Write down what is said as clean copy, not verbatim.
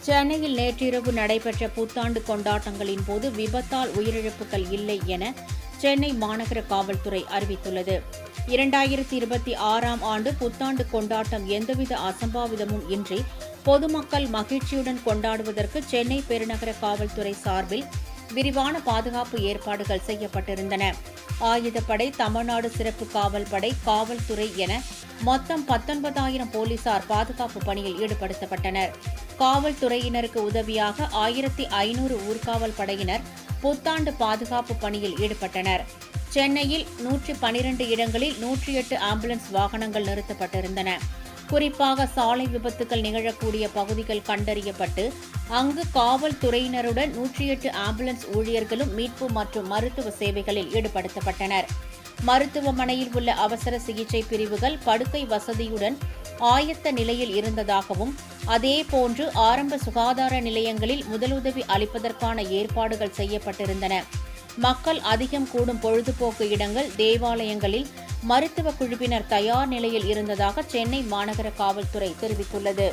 சென்னையில் நேற்றிரவு நடைபெற்ற புத்தாண்டு கொண்டாட்டங்களின் போது விபத்தால் உயிரிழப்புகள் இல்லை என சென்னை மாநகர காவல்துறை அறிவித்துள்ளது. 2026ஆம் ஆண்டு புத்தாண்டு கொண்டாட்டம் எந்தவித அசம்பாவிதமும் இன்றி பொதுமக்கள் மகிழ்ச்சியுடன் கொண்டாடுவதற்கு சென்னை பெருநகர காவல்துறை சார்பில் விரிவான பாதுகாப்பு ஏற்பாடுகள் செய்யப்பட்டிருந்தன. ஆயுதப்படை, தமிழ்நாடு சிறப்பு காவல் படை, காவல்துறை என மொத்தம் 19,000 போலீசார் பாதுகாப்பு பணியில் ஈடுபடுத்தப்பட்டனர். காவல்துறையினருக்கு உதவியாக 1,500 ஊர்காவல் படையினர் புத்தாண்டு பாதுகாப்பு பணியில் ஈடுபட்டனர். சென்னையில் 112 இடங்களில் 108 ஆம்புலன்ஸ் வாகனங்கள் நிறுத்தப்பட்டிருந்தன. குறிப்பாக சாலை விபத்துகள் நிகழக்கூடிய பகுதிகள் கண்டறியப்பட்டு அங்கு காவல்துறையினருடன் 108 ஆம்புலன்ஸ் ஊழியர்களும் மீட்பு மற்றும் மருத்துவ சேவைகளில் ஈடுபடுத்தப்பட்டனர். மருத்துவமனையில் உள்ள அவசர சிகிச்சை பிரிவுகள் படுக்கை வசதியுடன் ஆயத்த நிலையில் இருந்ததாகவும், அதேபோன்று ஆரம்ப சுகாதார நிலையங்களில் முதலுதவி அளிப்பதற்கான ஏற்பாடுகள் செய்யப்பட்டிருந்தன. மக்கள் அதிகம் கூடும் பொழுதுபோக்கு இடங்கள், தேவாலயங்களில் மருத்துவ குழுவினர் தயார் நிலையில் இருந்ததாக சென்னை மாநகர காவல்துறை தெரிவித்துள்ளது.